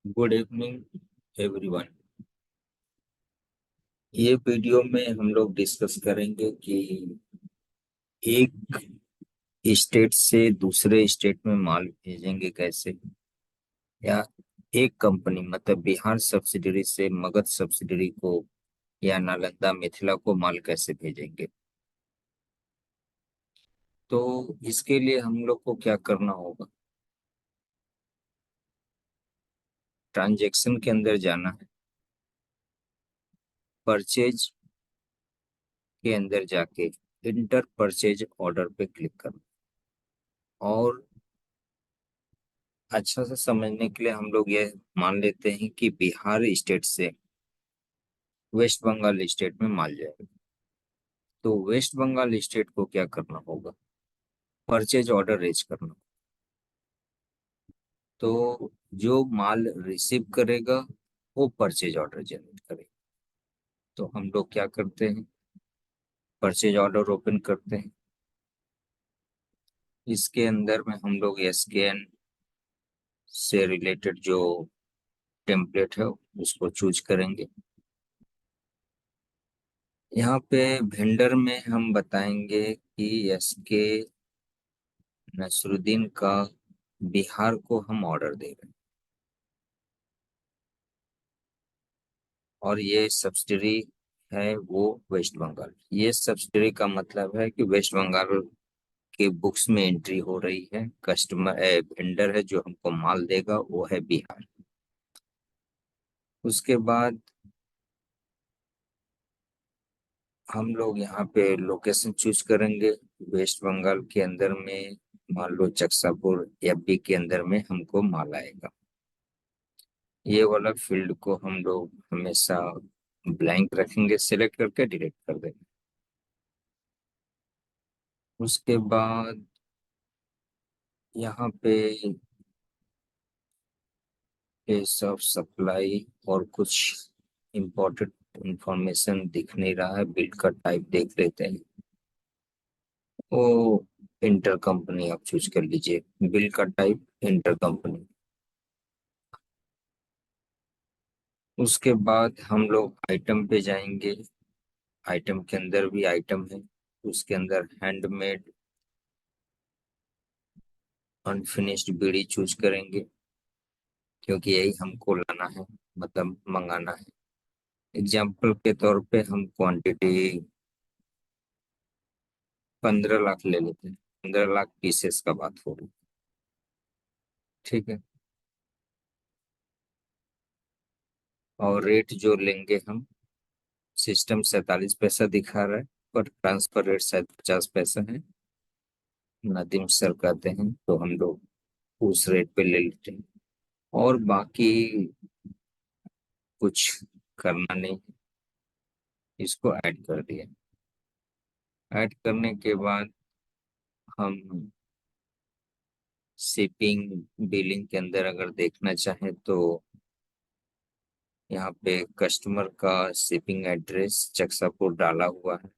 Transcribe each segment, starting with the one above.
Good evening everyone. ये video में हम लोग डिस्कस करेंगे कि एक स्टेट से दूसरे स्टेट में माल भेजेंगे कैसे, या एक कंपनी मतलब बिहार सब्सिडरी से मगध सब्सिडरी को या नालंदा मिथिला को माल कैसे भेजेंगे। तो इसके लिए हम लोग को क्या करना होगा, ट्रांजैक्शन के अंदर जाना है, परचेज के अंदर जाके इंटर परचेज ऑर्डर पे क्लिक करना। और अच्छा से समझने के लिए हम लोग ये मान लेते हैं कि बिहार स्टेट से वेस्ट बंगाल स्टेट में माल जाएगा। तो वेस्ट बंगाल स्टेट को क्या करना होगा, परचेज ऑर्डर रेज करना। तो जो माल रिसीव करेगा वो परचेज ऑर्डर जनरेट करेगा। तो हम लोग क्या करते हैं, परचेज ऑर्डर ओपन करते हैं। इसके अंदर में हम लोग एसकेएन से रिलेटेड जो टेम्पलेट है उसको चूज करेंगे। यहाँ पे वेंडर में हम बताएंगे कि एसके नसरुद्दीन का बिहार को हम ऑर्डर दे रहे हैं, और ये सब्सिडरी है वो वेस्ट बंगाल। ये सब्सिडरी का मतलब है कि वेस्ट बंगाल के बुक्स में एंट्री हो रही है। कस्टमर वेंडर है जो हमको माल देगा वो है बिहार। उसके बाद हम लोग यहाँ पे लोकेशन चूज करेंगे। वेस्ट बंगाल के अंदर में मान लो चक्सापुर एमपी के अंदर में हमको माल आएगा। ये वाला फील्ड को हम लोग हमेशा ब्लैंक रखेंगे, सिलेक्ट करके डिलीट कर देंगे। उसके बाद यहाँ पे केस ऑफ सप्लाई और कुछ इम्पोर्टेंट इंफॉर्मेशन दिख नहीं रहा है, बिल का टाइप देख लेते हैं। वो इंटर कंपनी आप चूज कर लीजिए, बिल का टाइप इंटर कंपनी। उसके बाद हम लोग आइटम पे जाएंगे। आइटम के अंदर भी आइटम है, उसके अंदर हैंडमेड अनफिनिश्ड बीड़ी चूज करेंगे, क्योंकि यही हमको लाना है, मतलब मंगाना है। एग्जाम्पल के तौर पे हम क्वांटिटी 15 लाख ले लेते हैं, 15 लाख पीसेस का बात हो रही है। ठीक है। और रेट जो लेंगे हम, सिस्टम 47 पैसा दिखा रहा है, पर ट्रांसफर रेट शायद 50 पैसा है। नदीम सर कहते हैं तो हम लोग उस रेट पे ले लेते हैं। और बाकी कुछ करना नहीं, इसको ऐड कर दिया। ऐड करने के बाद हम शिपिंग बिलिंग के अंदर अगर देखना चाहें तो यहाँ पे कस्टमर का शिपिंग एड्रेस चक्सापुर डाला हुआ है,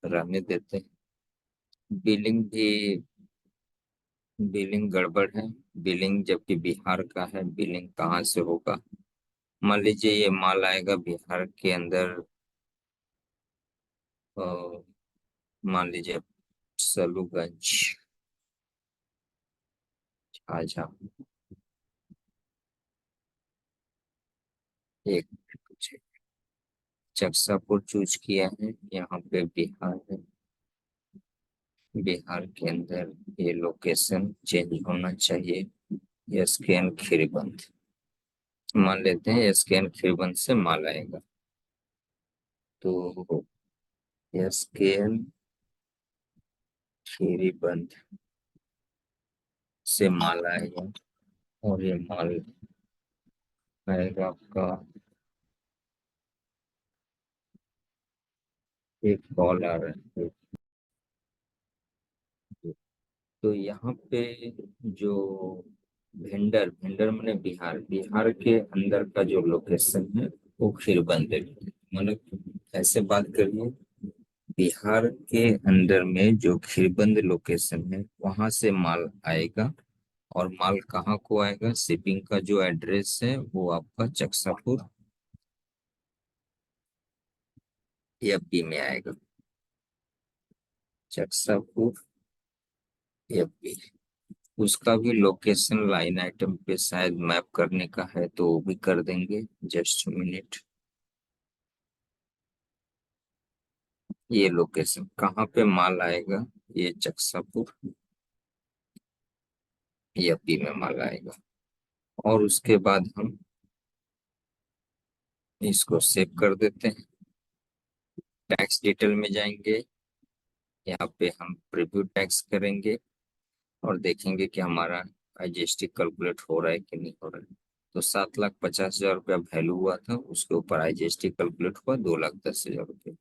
रहने देते हैं। बिलिंग भी, बिलिंग गड़बड़ है। बिलिंग जबकि बिहार का है, बिलिंग कहाँ से होगा। मान लीजिए ये माल आएगा बिहार के अंदर, अ, मान लीजिए सलूगंज आजा एक चक्सापुर चूज किया है, यहाँ पे बिहार है। बिहार के अंदर ये लोकेशन चेंज होना चाहिए। एसकेएन खीरीबंद मान लेते हैं, एसकेएन खीरीबंद से माल आएगा। तो एसकेएन खीरीबंद से माल आएगा, और ये माल आएगा आपका। एक कॉल आ रहा है। तो यहाँ पे जो वेंडर वेंडर मैंने बिहार बिहार के अंदर का जो लोकेशन है वो खीरबंद है। मतलब ऐसे बात करिए, बिहार के अंदर में जो खीरबंद लोकेशन है वहां से माल आएगा। और माल कहाँ को आएगा, शिपिंग का जो एड्रेस है वो आपका चकसापुर एफबी में आएगा। चकसापुर एफबी। उसका भी लोकेशन लाइन आइटम पे शायद मैप करने का है तो वो भी कर देंगे। Just minute. ये लोकेशन कहाँ पे माल आएगा, ये चकसापुर एफबी में माल आएगा। और उसके बाद हम इसको सेव कर देते हैं। टैक्स डिटेल में जाएंगे, यहाँ पे हम प्रीव्यू टैक्स करेंगे और देखेंगे कि हमारा आईजीएसटी कैलकुलेट हो रहा है कि नहीं हो रहा है। तो 7,50,000 रुपया वैल्यू हुआ था, उसके ऊपर आईजीएसटी कैलकुलेट हुआ 2,10,000 रुपये।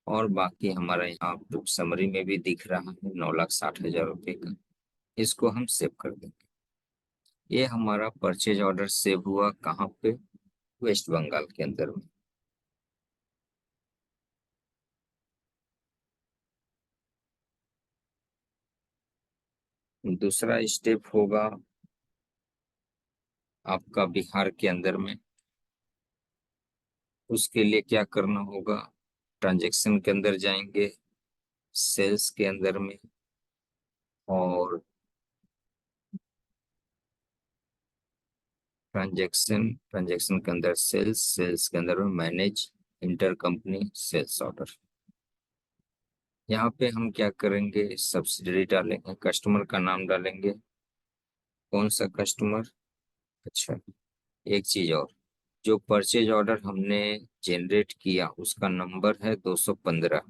और बाकी हमारा यहाँ बुक समरी में भी दिख रहा है 9,60,000 रुपये का। इसको हम सेव कर देंगे। ये हमारा परचेज ऑर्डर सेव हुआ कहाँ पे, वेस्ट बंगाल के अंदर में। दूसरा स्टेप होगा आपका बिहार के अंदर में। उसके लिए क्या करना होगा, ट्रांजैक्शन के अंदर जाएंगे, सेल्स के अंदर में, और ट्रांजैक्शन ट्रांजैक्शन के अंदर सेल्स, सेल्स के अंदर में manage inter company sales order. यहाँ पे हम क्या करेंगे, सब्सिडरी डालेंगे, कस्टमर का नाम डालेंगे। कौन सा कस्टमर। अच्छा, एक चीज और, जो परचेज ऑर्डर हमने जनरेट किया उसका नंबर है 215,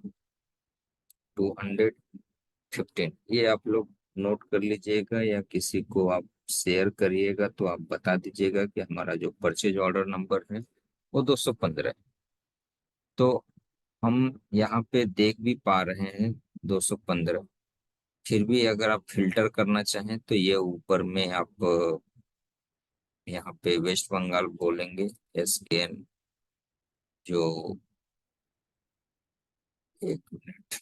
215। ये आप लोग नोट कर लीजिएगा या किसी को आप शेयर करिएगा तो आप बता दीजिएगा कि हमारा जो परचेज ऑर्डर नंबर है वो 215 है। तो हम यहाँ पे देख भी पा रहे हैं 215। फिर भी अगर आप फिल्टर करना चाहें तो ये ऊपर में आप यहाँ पे वेस्ट बंगाल बोलेंगे, SKN, जो, एक मिनट,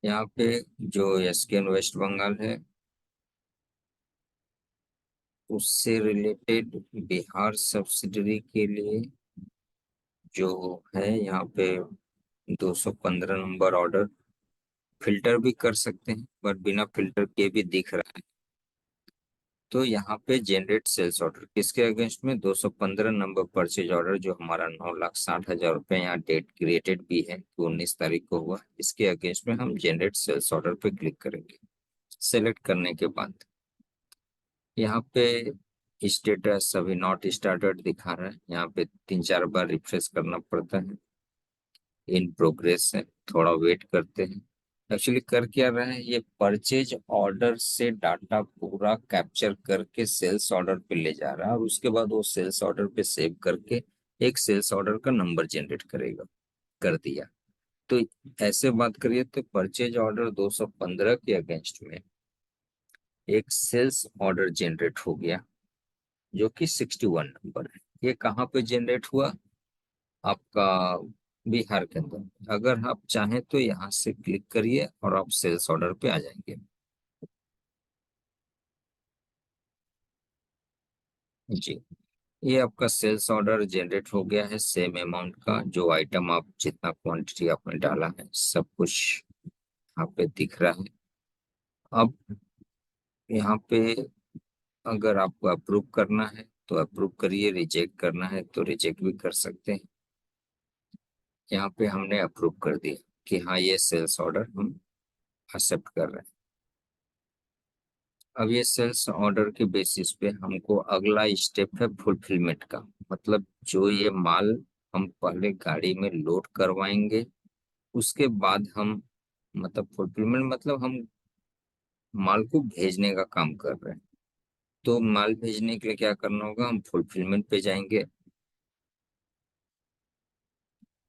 यहाँ पे जो SKN वेस्ट बंगाल है उससे रिलेटेड बिहार सब्सिडरी के लिए जो है यहाँ पे 215 नंबर ऑर्डर। फिल्टर भी कर सकते हैं बट बिना फिल्टर के भी दिख रहा है। तो यहाँ पे जनरेट सेल्स ऑर्डर किसके अगेंस्ट में, 215 नंबर परचेज ऑर्डर जो हमारा 9,60,000 रुपये यहाँ डेट क्रिएटेड भी है कि 19 तारीख को हुआ, इसके अगेंस्ट में हम जनरेट सेल्स ऑर्डर पे क्लिक करेंगे। सेलेक्ट करने के बाद यहाँ पे स्टेटस अभी नॉट स्टार्टेड दिखा रहा है, यहाँ पे 3-4 बार रिफ्रेश करना पड़ता है। इन प्रोग्रेस है, थोड़ा वेट करते हैं। एक्चुअली कर क्या रहा है, ये परचेज ऑर्डर से डाटा पूरा कैप्चर करके सेल्स ऑर्डर पे ले जा रहा है और उसके बाद वो सेल्स ऑर्डर पे सेव करके एक सेल्स ऑर्डर का नंबर जनरेट करेगा। कर दिया। तो ऐसे बात करिए तो परचेज ऑर्डर 215 के अगेंस्ट में एक सेल्स ऑर्डर जनरेट हो गया जो कि 61 नंबर है। ये कहाँ पे जनरेट हुआ, आपका बिहार के अंदर। अगर आप चाहें तो यहाँ से क्लिक करिए और आप सेल्स ऑर्डर पे आ जाएंगे। जी, ये आपका सेल्स ऑर्डर जनरेट हो गया है, सेम अमाउंट का, जो आइटम आप जितना क्वांटिटी आपने डाला है सब कुछ यहाँ पे दिख रहा है। अब यहाँ पे अगर आपको अप्रूव करना है तो अप्रूव करिए, रिजेक्ट करना है तो रिजेक्ट भी कर सकते हैं। यहाँ पे हमने अप्रूव कर दिया कि हाँ ये सेल्स ऑर्डर हम एक्सेप्ट कर रहे हैं। अब ये सेल्स ऑर्डर के बेसिस पे हमको अगला स्टेप है फुलफिलमेंट का। मतलब जो ये माल हम पहले गाड़ी में लोड करवाएंगे उसके बाद हम, मतलब फुलफिलमेंट मतलब हम माल को भेजने का काम कर रहे हैं। तो माल भेजने के लिए क्या करना होगा, हम फुलफिलमेंट पे जाएंगे।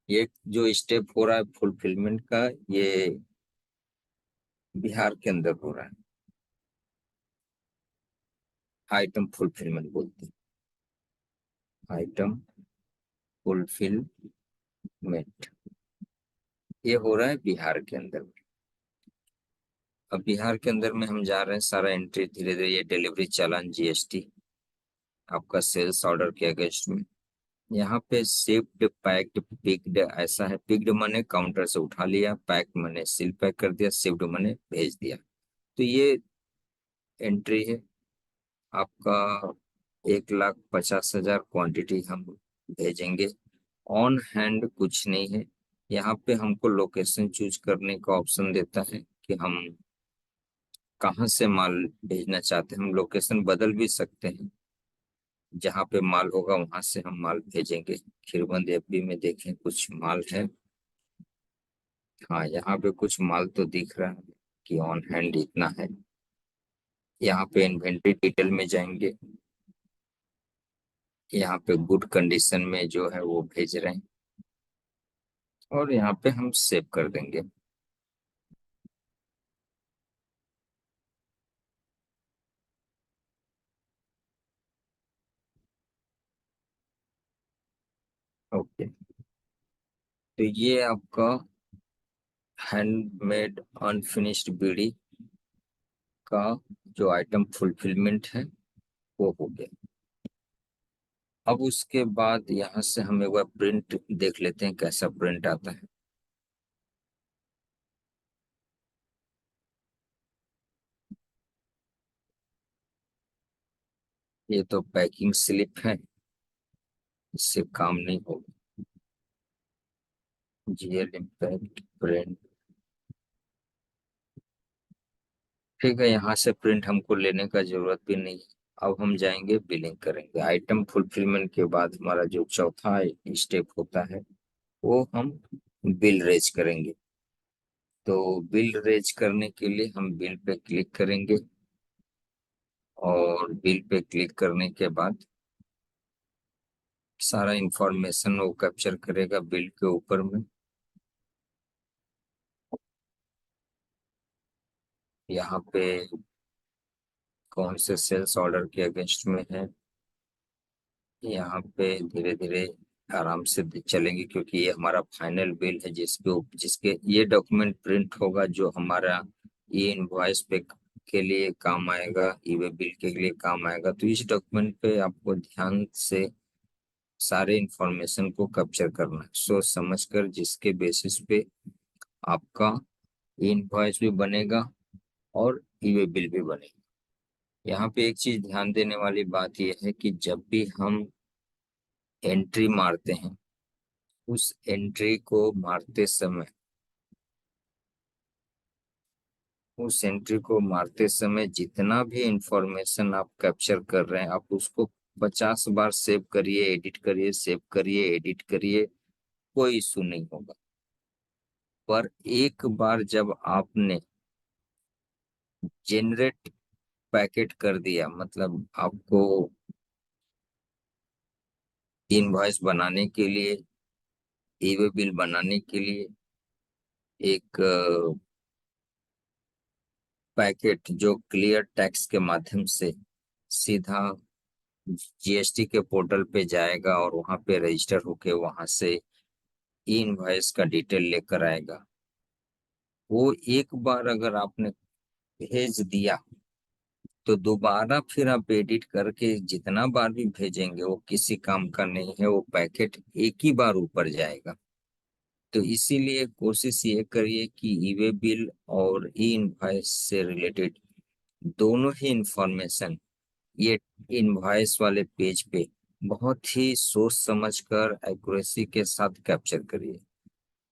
ये जो स्टेप हो रहा है फुलफिलमेंट का, ये बिहार के अंदर हो रहा है। आइटम फुलफिलमेंट बोलते हैं, आइटम फुलफिलमेंट, ये हो रहा है बिहार के अंदर में। अब बिहार के अंदर में हम जा रहे हैं, सारा एंट्री धीरे धीरे, ये डिलीवरी चालान, जीएसटी, आपका सेल्स ऑर्डर के अगेंस्ट में। यहाँ पे शिफ्ट, पैक्ड, पिक्ड, ऐसा है। पिक्ड मैंने काउंटर से उठा लिया, पैक मैंने सील पैक कर दिया, शिफ्ट मैंने भेज दिया। तो ये एंट्री है आपका। 1,50,000 क्वांटिटी हम भेजेंगे। ऑन हैंड कुछ नहीं है। यहाँ पे हमको लोकेशन चूज करने का ऑप्शन देता है कि हम कहाँ से माल भेजना चाहते हैं। हम लोकेशन बदल भी सकते हैं, जहाँ पे माल होगा वहां से हम माल भेजेंगे। खीरबंद एफबी में देखें कुछ माल है। हाँ, यहाँ पे कुछ माल तो दिख रहा है कि ऑन हैंड इतना है। यहाँ पे इन्वेंट्री डिटेल में जाएंगे, यहाँ पे गुड कंडीशन में जो है वो भेज रहे हैं, और यहाँ पे हम सेव कर देंगे। ओके, तो ये आपका हैंडमेड अनफिनिश्ड बीड़ी का जो आइटम फुलफिलमेंट है वो हो गया। अब उसके बाद यहाँ से हम एक बार प्रिंट देख लेते हैं कैसा प्रिंट आता है। ये तो पैकिंग स्लिप है, इससे काम नहीं होगा। जीएल इम्पैक्ट प्रिंट, ठीक है, यहाँ से प्रिंट हमको लेने का जरूरत भी नहीं है। अब हम जाएंगे बिलिंग करेंगे। आइटम फुलफिलमेंट के बाद हमारा जो चौथा स्टेप होता है वो हम बिल रेज करेंगे। तो बिल रेज करने के लिए हम बिल पे क्लिक करेंगे, और बिल पे क्लिक करने के बाद सारा इंफॉर्मेशन वो कैप्चर करेगा बिल के ऊपर में। यहाँ पे कौन से सेल्स ऑर्डर के अगेंस्ट में है, यहाँ पे धीरे धीरे आराम से चलेंगे, क्योंकि ये हमारा फाइनल बिल है जिसके ये डॉक्यूमेंट प्रिंट होगा, जो हमारा ये इनवॉइस पे के लिए काम आएगा, ई वे बिल के लिए काम आएगा। तो इस डॉक्यूमेंट पे आपको ध्यान से सारे इंफॉर्मेशन को कैप्चर करना है, सोच समझ कर, जिसके बेसिस पे आपका इनवॉइस भी बनेगा और ई वे बिल भी बनेगा। यहाँ पे एक चीज ध्यान देने वाली बात यह है कि जब भी हम एंट्री मारते हैं, उस एंट्री को मारते समय, उस एंट्री को मारते समय जितना भी इंफॉर्मेशन आप कैप्चर कर रहे हैं, आप उसको 50 बार सेव करिए, एडिट करिए, सेव करिए, एडिट करिए, कोई इशू नहीं होगा। पर एक बार जब आपने जेनरेट पैकेट कर दिया, मतलब आपको इनवॉइस बनाने के लिए, ई वे बिल बनाने के लिए एक पैकेट जो क्लियर टैक्स के माध्यम से सीधा जीएसटी के पोर्टल पे जाएगा, और वहां पे रजिस्टर होके वहां से ई इनवॉइस का डिटेल लेकर आएगा। वो एक बार अगर आपने भेज दिया, तो दोबारा फिर आप एडिट करके जितना बार भी भेजेंगे वो किसी काम का नहीं है, वो पैकेट एक ही बार ऊपर जाएगा। तो इसीलिए कोशिश ये करिए कि ई वे बिल और ई इनवॉइस से रिलेटेड दोनों ही इंफॉर्मेशन ये इनवॉइस वाले पेज पे बहुत ही सोच समझकर एक्यूरेसी के साथ कैप्चर करिए।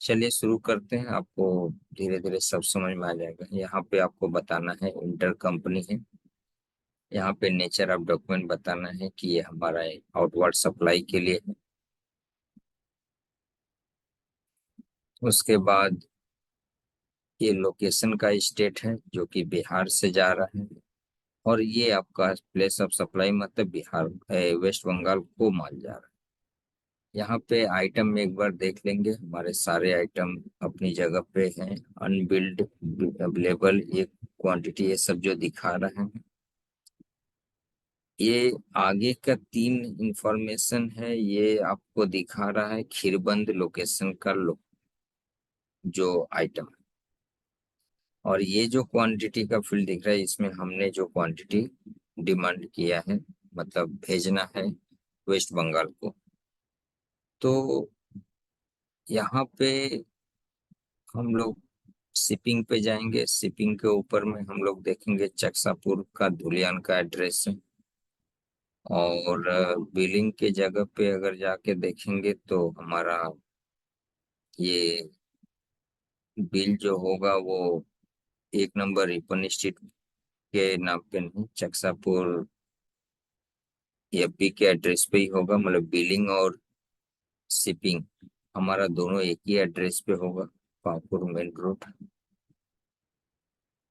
चलिए शुरू करते हैं, आपको धीरे धीरे सब समझ में आ जाएगा। यहाँ पे आपको बताना है इंटर कंपनी है, यहाँ पे नेचर ऑफ डॉक्यूमेंट बताना है कि ये हमारा आउटवर्ड सप्लाई के लिए है। उसके बाद ये लोकेशन का स्टेट है जो कि बिहार से जा रहा है, और ये आपका प्लेस ऑफ सप्लाई मतलब बिहार, वेस्ट बंगाल को माल जा रहा है। यहाँ पे आइटम में एक बार देख लेंगे, हमारे सारे आइटम अपनी जगह पे हैं। अनबिल्ड, अवेलेबल, ये क्वांटिटी, ये सब जो दिखा रहे हैं। ये आगे का 3 इंफॉर्मेशन है, ये आपको दिखा रहा है खीरबंद लोकेशन का जो आइटम। और ये जो क्वांटिटी का फील्ड दिख रहा है, इसमें हमने जो क्वांटिटी डिमांड किया है, मतलब भेजना है वेस्ट बंगाल को। तो यहाँ पे हम लोग शिपिंग पे जाएंगे। शिपिंग के ऊपर में हम लोग देखेंगे चकसापुर का धुलियान का एड्रेस है। और बिलिंग के जगह पे अगर जाके देखेंगे तो हमारा ये बिल जो होगा वो 1 नंबर रिपन स्ट्रीट के नाम पे नहीं, चकसापुर एफबी के एड्रेस पे ही होगा। मतलब बिलिंग और शिपिंग हमारा दोनों एक ही एड्रेस पे होगा, Pakur main road.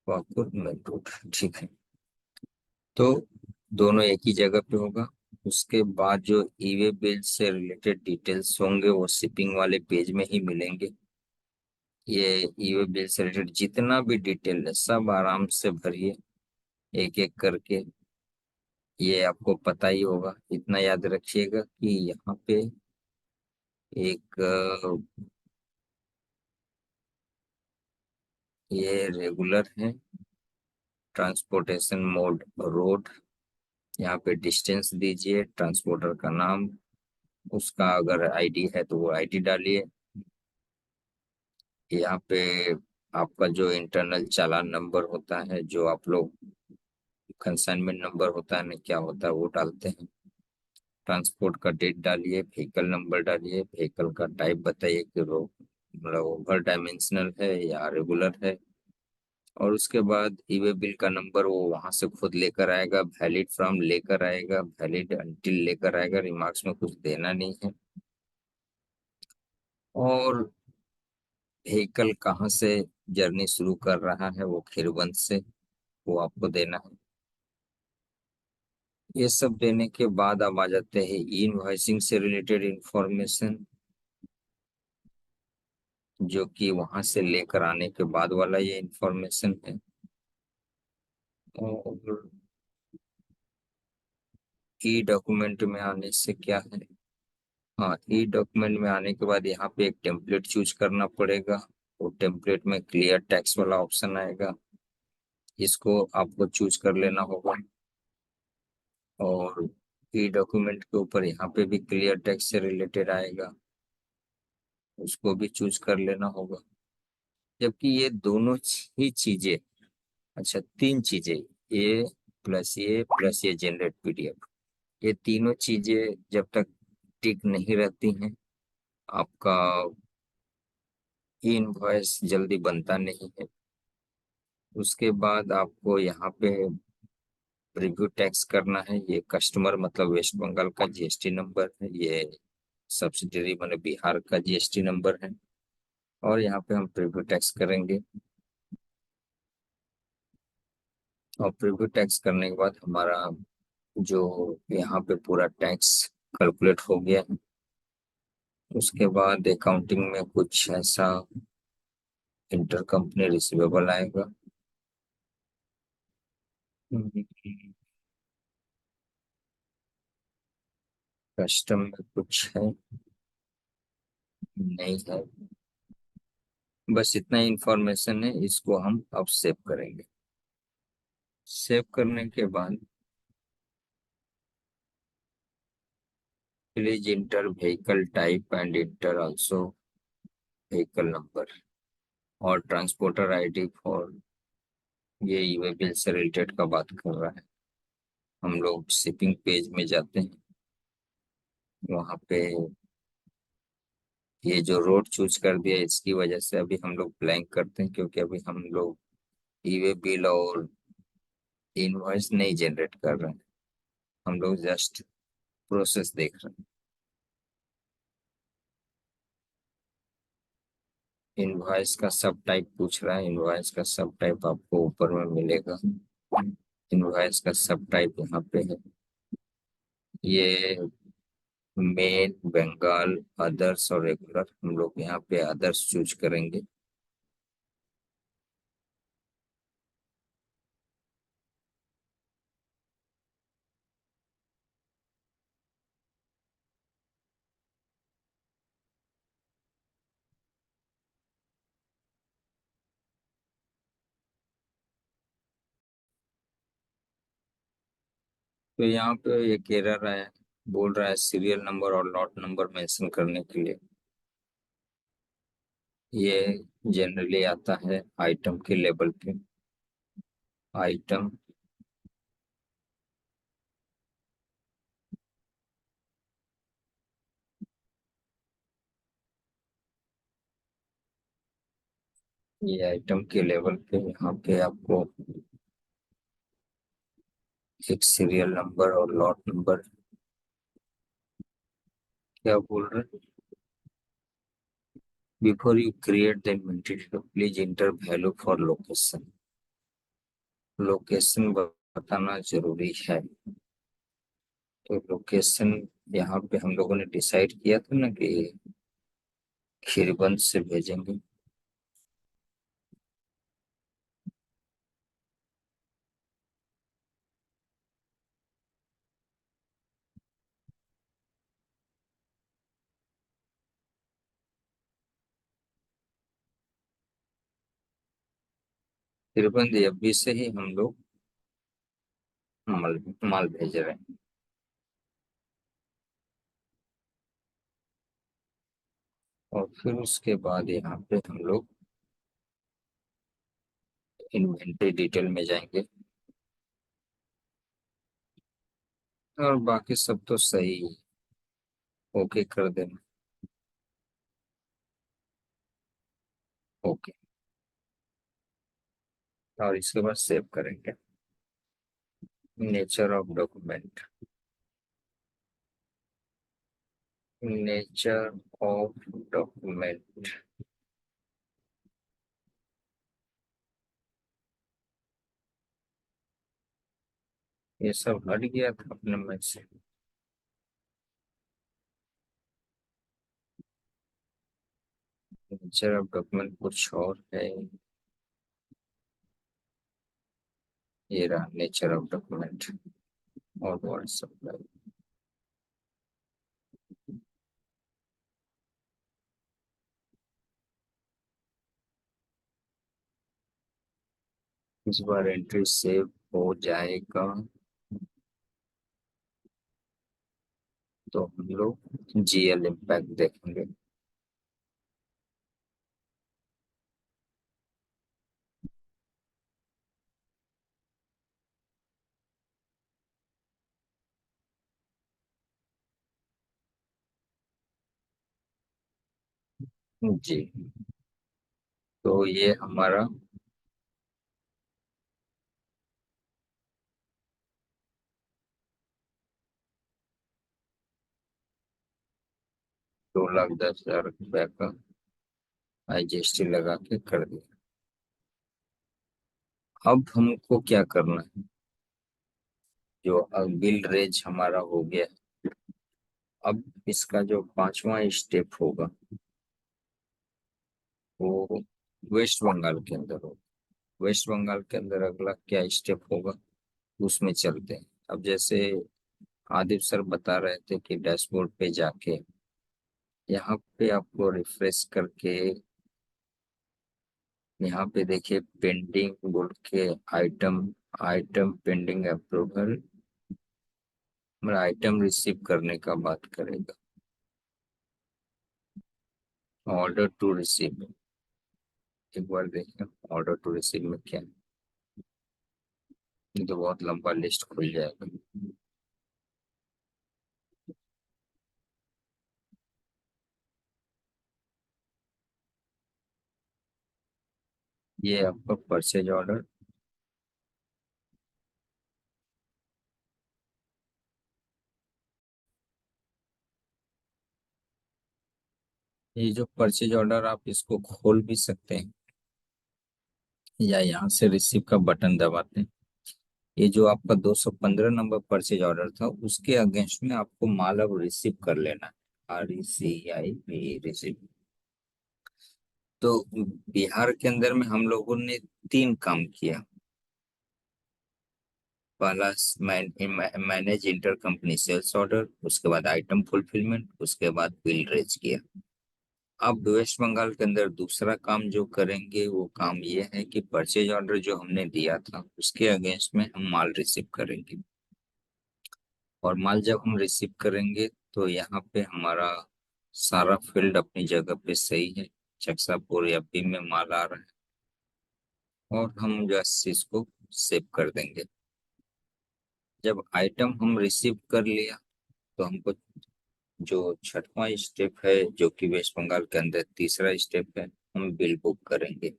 Pakur main road, ठीक है। तो दोनों एक ही जगह पे होगा। उसके बाद जो ई वे बिल से रिलेटेड डिटेल्स होंगे वो शिपिंग वाले पेज में ही मिलेंगे। ये ई वे बिल से रिलेटेड जितना भी डिटेल है सब आराम से भरिए, एक एक करके। ये आपको पता ही होगा, इतना याद रखिएगा कि यहाँ पे एक ये रेगुलर है, ट्रांसपोर्टेशन मोड रोड। यहाँ पे डिस्टेंस दीजिए, ट्रांसपोर्टर का नाम, उसका अगर आईडी है तो वो आईडी डालिए। यहाँ पे आपका जो इंटरनल चालान नंबर होता है, जो आप लोग कंसाइनमेंट नंबर होता है ना, क्या होता है वो डालते हैं। ट्रांसपोर्ट का डेट डालिए, व्हीकल नंबर डालिए, व्हीकल का टाइप बताइए कि वो मतलब ओवर डायमेंशनल है या रेगुलर है। और उसके बाद ई वे बिल का नंबर वो वहां से खुद लेकर आएगा, वैलिड फ्रॉम लेकर आएगा, वैलिड अंटिल लेकर आएगा, रिमार्क्स में कुछ देना नहीं है। और व्हीकल कहाँ से जर्नी शुरू कर रहा है, वो खीरबंद से, वो आपको देना है। ये सब देने के बाद अब आ जाते हैं इनवॉइसिंग से रिलेटेड इंफॉर्मेशन, जो कि वहां से लेकर आने के बाद वाला ये इंफॉर्मेशन है। और ई डॉक्यूमेंट में आने से क्या है, हाँ, ई डॉक्यूमेंट में आने के बाद यहाँ पे एक टेम्पलेट चूज करना पड़ेगा। वो टेम्पलेट में क्लियर टैक्स वाला ऑप्शन आएगा, इसको आपको चूज कर लेना होगा। और ई डॉक्यूमेंट के ऊपर यहाँ पे भी क्लियर टैक्स से रिलेटेड आएगा, उसको भी चूज कर लेना होगा। जबकि ये दोनों ही चीजें, अच्छा 3 चीजें, ये प्लस ये जनरेट पीडीएफ, ये तीनों चीजें जब तक टिक नहीं रहती हैं, आपका इनवॉइस जल्दी बनता नहीं है। उसके बाद आपको यहाँ पे प्रीव्यू टैक्स करना है। ये कस्टमर मतलब वेस्ट बंगाल का जीएसटी नंबर है, ये सब्सिडरी मैंने बिहार का जीएसटी नंबर है। और यहाँ पे हम प्रीव्यू टैक्स करेंगे। और प्रीव्यू टैक्स करने के बाद हमारा जो यहाँ पे पूरा टैक्स कैलकुलेट हो गया है। उसके बाद अकाउंटिंग में कुछ ऐसा इंटर कंपनी रिसीवेबल आएगा। कस्टम में कुछ है नहीं है, बस इतना इंफॉर्मेशन है। इसको हम अब सेव करेंगे। सेव करने के बाद please inter vehicle type and inter also vehicle number और ट्रांसपोर्टर आईडी फॉर, ये ईवे बिल से रिलेटेड का बात कर रहा है। हम लोग शिपिंग पेज में जाते हैं, वहाँ पे ये जो रोड चूज कर दिया इसकी वजह से अभी हम लोग ब्लैंक करते हैं, क्योंकि अभी हम लोग ईवे बिल और इनवॉइस नहीं जनरेट कर रहे हैं, हम लोग जस्ट प्रोसेस देख रहे हैं। इनवॉइस का सब टाइप पूछ रहा है, इनवॉइस का सब टाइप आपको ऊपर में मिलेगा। इनवॉइस का सब टाइप यहाँ पे है, ये मेन, बंगाल, अदर्स और रेगुलर। हम लोग यहाँ पे अदर्स चूज करेंगे। तो यहाँ पे एक एरर है, बोल रहा है सीरियल नंबर और लॉट नंबर मेंशन करने के लिए। ये जनरली आता है आइटम के लेवल पे। आइटम, ये आइटम के लेवल पे यहाँ पे आपको एक सीरियल नंबर और लॉट नंबर, क्या बोल रहे हैं, before you create the inventory please inter value for location. Location बताना जरूरी है। तो लोकेशन यहाँ पे हम लोगों ने डिसाइड किया था ना कि खीरबंद से भेजेंगे। खीरबंद एफबी से ही हम लोग माल माल भेज रहे हैं। और फिर उसके बाद यहाँ पे हम लोग इन्वेंटरी डिटेल में जाएंगे। और बाकी सब तो सही है। ओके कर देना। ओके। और इसके बाद सेव करेंगे। Nature of document, nature of document, ये सब हट गया था अपने में से। नेचर ऑफ डॉक्यूमेंट कुछ और है। ये रहा नेचर ऑफ डॉक्यूमेंट और वाटर सप्लाई। इस बार एंट्री सेव हो जाएगा तो हम लोग जीएल इम्पैक्ट देखेंगे। जी। तो ये हमारा 2,10,000 रुपया का आईजीएसटी लगा के कर दिया। अब हमको क्या करना है, जो अब बिल रेज हमारा हो गया, अब इसका जो पांचवा स्टेप होगा वो वेस्ट बंगाल के अंदर होगा। वेस्ट बंगाल के अंदर अगला क्या स्टेप होगा उसमें चलते हैं। अब जैसे आदिप सर बता रहे थे कि डैशबोर्ड पे जाके यहाँ पे आपको रिफ्रेश करके यहाँ पे देखिए पेंडिंग बोल के आइटम, आइटम पेंडिंग अप्रूवल, मतलब आइटम रिसीव करने का बात करेगा। ऑर्डर टू रिसीव, एक बार देखिए ऑर्डर टू रिसीव में क्या है। ये तो बहुत लंबा लिस्ट खुल जाएगा। ये आपका परचेज ऑर्डर, ये जो परचेज ऑर्डर आप इसको खोल भी सकते हैं या यहाँ से रिसीव का बटन दबाते हैं। ये जो आपका 215 नंबर परचेज ऑर्डर था उसके अगेंस्ट में आपको माल अब रिसीव कर लेना है, RECIV रिसीव। तो बिहार के अंदर में हम लोगों ने तीन काम किया। पहला manage inter company sales order, उसके बाद आइटम फुलफिलमेंट, उसके बाद बिल रेज किया। अब वेस्ट बंगाल के अंदर दूसरा काम जो करेंगे वो काम ये है कि परचेज ऑर्डर जो हमने दिया था उसके अगेंस्ट में हम माल रिसीव करेंगे। और माल जब हम रिसीव करेंगे तो यहाँ पे हमारा सारा फील्ड अपनी जगह पे सही है, चकसापुर या पी में माल आ रहा है, और हम जो है इस चीज को सेव कर देंगे। जब आइटम हम रिसीव कर लिया तो हमको जो छठवां स्टेप है, जो कि वेस्ट बंगाल के अंदर तीसरा स्टेप है, हम बिल बुक करेंगे।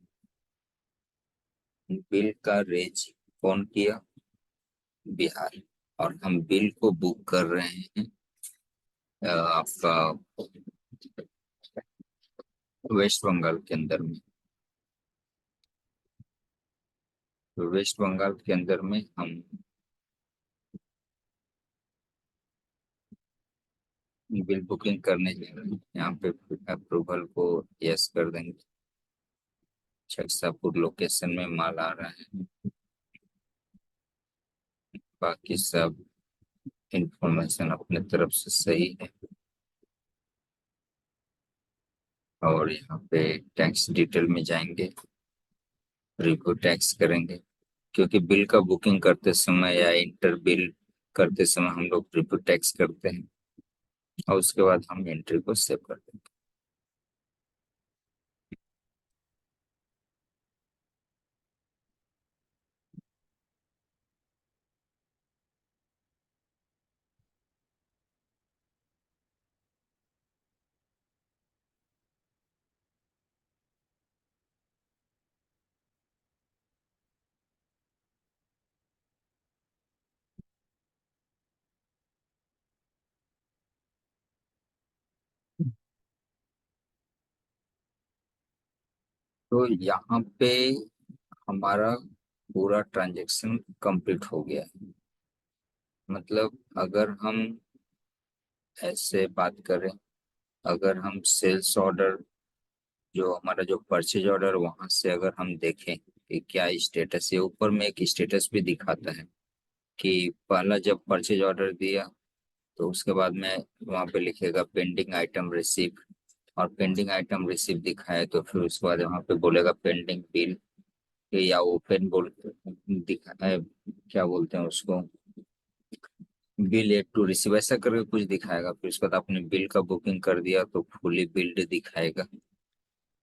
बिल का रेज कौन किया? बिहार। और हम बिल को बुक कर रहे हैं आपका वेस्ट बंगाल के अंदर में। तो वेस्ट बंगाल के अंदर में हम बिल बुकिंग करने जा रहे हैं। यहाँ पे अप्रूवल को यस कर देंगे। छापुर लोकेशन में माल आ रहा है, बाकी सब इंफॉर्मेशन अपने तरफ से सही है। और यहाँ पे टैक्स डिटेल में जाएंगे, रिव्यू टैक्स करेंगे, क्योंकि बिल का बुकिंग करते समय या इंटर बिल करते समय हम लोग रिव्यू टैक्स करते हैं, और उसके बाद हम एंट्री को सेव कर देंगे। तो यहाँ पे हमारा पूरा ट्रांजैक्शन कंप्लीट हो गया है। मतलब अगर हम ऐसे बात करें, अगर हम सेल्स ऑर्डर, जो हमारा जो परचेज ऑर्डर, वहां से अगर हम देखें कि क्या स्टेटस है, ऊपर में एक स्टेटस भी दिखाता है कि पहला जब परचेज ऑर्डर दिया तो उसके बाद में वहां पे लिखेगा पेंडिंग आइटम रिसीव, और पेंडिंग आइटम रिसीव दिखाए तो फिर उसके बाद वहां पे बोलेगा पेंडिंग बिल, या ओपन बोल दिखा क्या बोलते हैं उसको, बिल एड टू रिसीव, ऐसा करके कुछ दिखाएगा। फिर उसके बाद आपने बिल का बुकिंग कर दिया तो फुली बिल्ड दिखाएगा।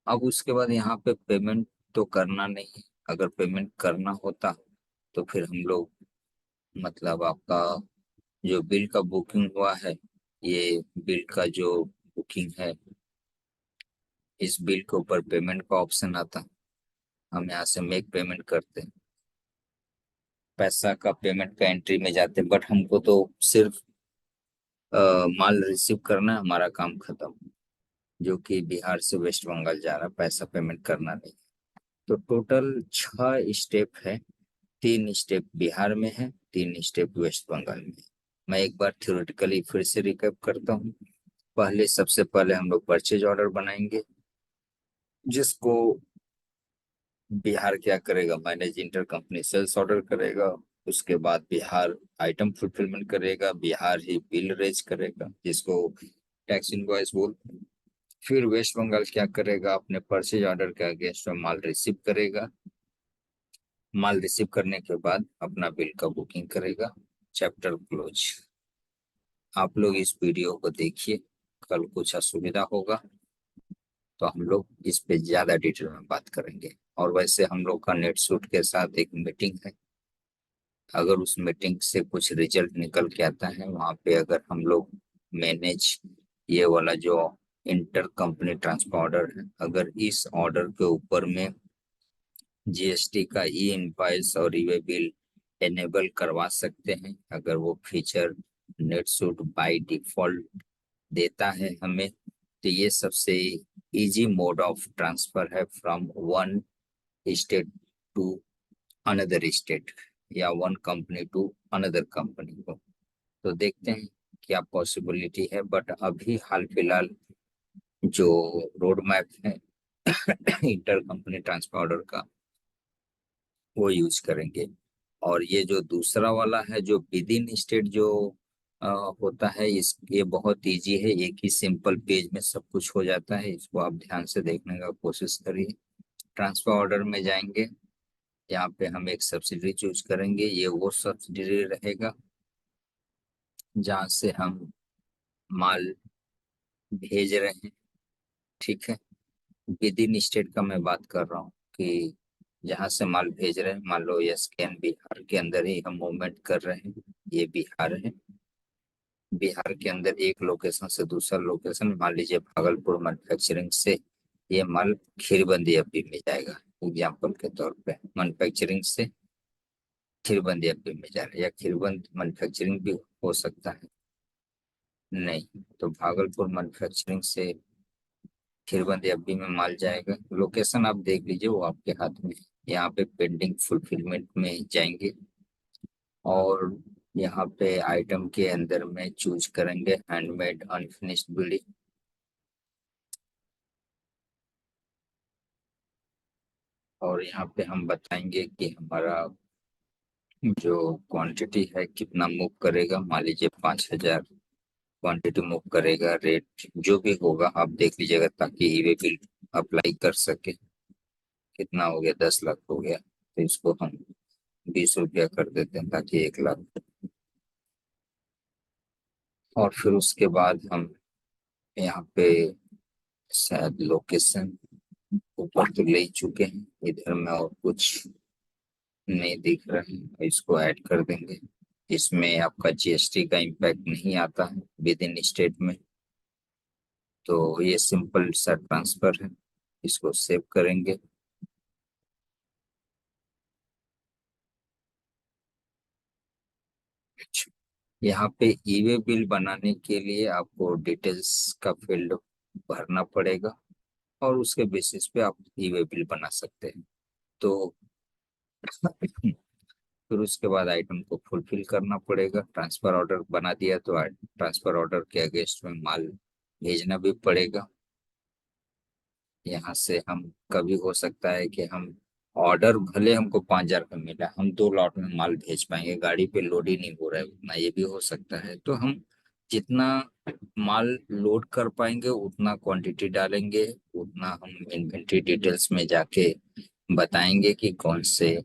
अब उसके बाद यहाँ पे पेमेंट तो करना नहीं है। अगर पेमेंट करना होता तो फिर हम लोग, मतलब आपका जो बिल का बुकिंग हुआ है, ये बिल का जो बुकिंग है, इस बिल के ऊपर पेमेंट का ऑप्शन आता, हम यहाँ से मेक पेमेंट करते हैं, पैसा का पेमेंट का एंट्री में जाते, बट हमको तो सिर्फ माल रिसीव करना है, हमारा काम खत्म। जो कि बिहार से वेस्ट बंगाल जा रहा है, पैसा पेमेंट करना नहीं। तो टोटल 6 स्टेप है। 3 स्टेप बिहार में है, 3 स्टेप वेस्ट बंगाल में है। मैं एक बार थ्योरेटिकली फिर से रिकैप करता हूँ। पहले, सबसे पहले हम लोग परचेज ऑर्डर बनाएंगे, जिसको बिहार क्या करेगा, manage inter company sales order करेगा। उसके बाद बिहार आइटम फुलफिलमेंट करेगा, बिहार ही बिल रेज करेगा, जिसको टैक्स इनवॉइस बोलते हैं। फिर वेस्ट बंगाल क्या करेगा, अपने परचेज ऑर्डर के अगेंस्ट में माल रिसीव करेगा। माल रिसीव करने के बाद अपना बिल का बुकिंग करेगा। Chapter close. आप लोग इस वीडियो को देखिए, कल कुछ असुविधा होगा तो हम लोग इस पे ज्यादा डिटेल में बात करेंगे। और वैसे हम लोग का नेट सूट के साथ एक मीटिंग है। अगर उस मीटिंग से कुछ रिजल्ट निकल के आता है, वहाँ पे अगर हम लोग मैनेज ये वाला जो इंटर कंपनी ट्रांसफर ऑर्डर है, अगर इस ऑर्डर के ऊपर में जीएसटी का ई इनवॉइस और ई वे बिल एनेबल करवा सकते हैं, अगर वो फीचर नेटसूट बाय डिफॉल्ट देता है हमें, तो ये सबसे इजी मोड ऑफ ट्रांसफर है from one state to another state, या one company to another company को। तो देखते हैं क्या पॉसिबिलिटी है, बट अभी हाल फिलहाल जो रोड मैप है इंटर कंपनी ट्रांसफर ऑर्डर का, वो यूज करेंगे। और ये जो दूसरा वाला है, जो विद इन स्टेट जो अ, होता है, इस ये बहुत इजी है, एक ही सिंपल पेज में सब कुछ हो जाता है। इसको आप ध्यान से देखने का कोशिश करिए। ट्रांसफर ऑर्डर में जाएंगे, यहाँ पे हम एक सब्सिडरी चूज करेंगे, ये वो सब्सिडरी रहेगा जहाँ से हम माल भेज रहे हैं। ठीक है, विद इन स्टेट का मैं बात कर रहा हूँ कि जहाँ से माल भेज रहे हैं, मान लो एसकेएन बिहार के अंदर ही हम मूवमेंट कर रहे हैं। ये बिहार है। बिहार के अंदर एक लोकेशन से दूसरा लोकेशन, मान लीजिए भागलपुर मैन्युफैक्चरिंग से ये माल खीरबंदी एमपी में जाएगा। एग्जाम्पल के तौर पे मैन्युफैक्चरिंग से खीरबंदी एमपी में जा रहा है, या खीरबंद मैन्युफैक्चरिंग भी हो सकता है। नहीं, तो भागलपुर मैन्युफैक्चरिंग से खीरबंद एमपी में माल जाएगा। लोकेशन आप देख लीजिए, वो आपके हाथ में है। यहाँ पे पेंडिंग फुलफिलमेंट में जाएंगे, और यहाँ पे आइटम के अंदर में चूज करेंगे हैंडमेड अनफिनिश्ड बिल्डिंग। और यहाँ पे हम बताएंगे कि हमारा जो क्वांटिटी है कितना मूव करेगा। मान लीजिए 5,000 क्वांटिटी मूव करेगा। रेट जो भी होगा आप देख लीजिएगा, ताकि ईवे बिल अप्लाई कर सके। कितना हो गया, 10 लाख हो गया, तो इसको हम 20 रुपया कर देते हैं, ताकि 1 लाख। और फिर उसके बाद हम यहाँ पे शायद लोकेशन ऊपर तो ले ही चुके हैं, इधर में और कुछ नहीं दिख रहा है, इसको ऐड कर देंगे। इसमें आपका जीएसटी का इम्पैक्ट नहीं आता है विद इन स्टेट में। तो ये सिंपल सा ट्रांसफर है, इसको सेव करेंगे। यहाँ पे ईवे बिल बनाने के लिए आपको डिटेल्स का फील्ड भरना पड़ेगा, और उसके बेसिस पे आप ईवे बिल बना सकते हैं। तो फिर उसके बाद आइटम को फुलफिल करना पड़ेगा। ट्रांसफर ऑर्डर बना दिया तो ट्रांसफर ऑर्डर के अगेंस्ट में माल भेजना भी पड़ेगा। यहाँ से हम कभी हो सकता है कि हम ऑर्डर भले हमको 5,000 का मिला, हम 2 लॉट में माल भेज पाएंगे, गाड़ी पे लोड ही नहीं हो रहा है उतना, ये भी हो सकता है। तो हम जितना माल लोड कर पाएंगे उतना क्वांटिटी डालेंगे, उतना हम इन्वेंट्री डिटेल्स में जाके बताएंगे कि कौन से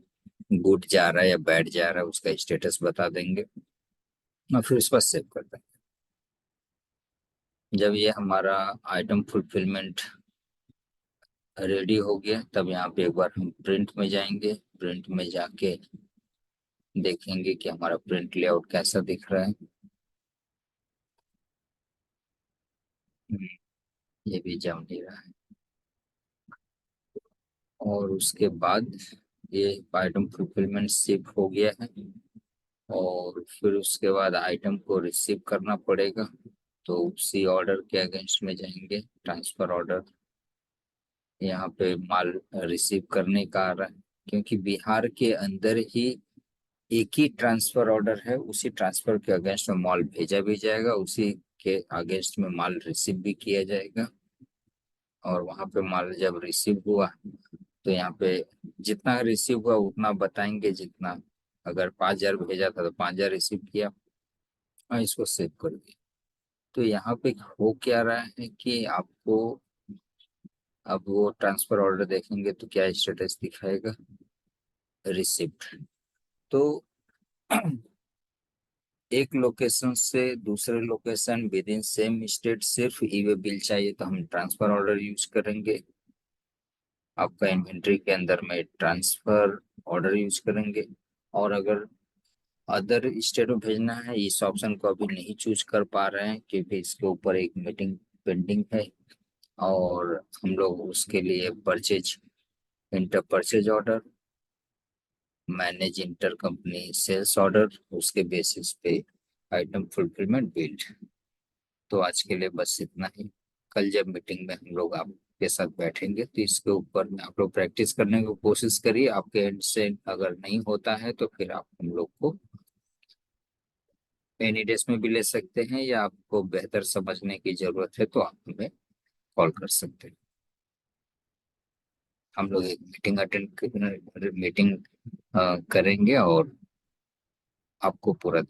गुड जा रहा है या बैड जा रहा है, उसका स्टेटस बता देंगे, और फिर उस पर सेव कर देंगे। जब ये हमारा आइटम फुलफिलमेंट रेडी हो गया, तब यहाँ पे एक बार हम प्रिंट में जाएंगे। प्रिंट में जाके देखेंगे कि हमारा प्रिंट लेआउट कैसा दिख रहा है। हम्म, ये भी जम नहीं रहा है। और उसके बाद ये आइटम फुलफिलमेंट शिप हो गया है, और फिर उसके बाद आइटम को रिसीव करना पड़ेगा। तो उसी ऑर्डर के अगेंस्ट में जाएंगे, ट्रांसफर ऑर्डर। यहाँ पे माल रिसीव करने का आ रहा है, क्योंकि बिहार के अंदर ही एक ही ट्रांसफर ऑर्डर है, उसी ट्रांसफर के अगेंस्ट में माल भेजा भी जाएगा, उसी के अगेंस्ट में माल रिसीव भी किया जाएगा। और वहां पे माल जब रिसीव हुआ, तो यहाँ पे जितना रिसीव हुआ उतना बताएंगे। जितना अगर 5,000 भेजा था तो 5,000 रिसीव किया, और इसको सेव कर दिया। तो यहाँ पे हो क्या रहा है कि आपको अब वो ट्रांसफर ऑर्डर देखेंगे तो क्या स्टेटस दिखाएगा, रिसिप्ट। तो एक लोकेशन से दूसरे location with in same state सिर्फ ई वे बिल चाहिए तो हम ट्रांसफर ऑर्डर यूज करेंगे। आपका इन्वेंट्री के अंदर में ट्रांसफर ऑर्डर यूज करेंगे। और अगर अदर स्टेट में भेजना है, इस ऑप्शन को अभी नहीं चूज कर पा रहे हैं क्योंकि इसके ऊपर एक मीटिंग पेंडिंग है। और हम लोग उसके लिए purchase inter purchase order, manage inter company sales order, उसके बेसिस पे आइटम फुलफिलमेंट बिल्ड। तो आज के लिए बस इतना ही। कल जब मीटिंग में हम लोग आपके साथ बैठेंगे तो इसके ऊपर में आप लोग प्रैक्टिस करने की कोशिश करिए। आपके एंड से अगर नहीं होता है तो फिर आप हम लोग को एनी डेज में भी ले सकते हैं, या आपको बेहतर समझने की जरूरत है तो आप हमें कॉल कर सकते हैं। हम लोग एक मीटिंग करेंगे और आपको पूरा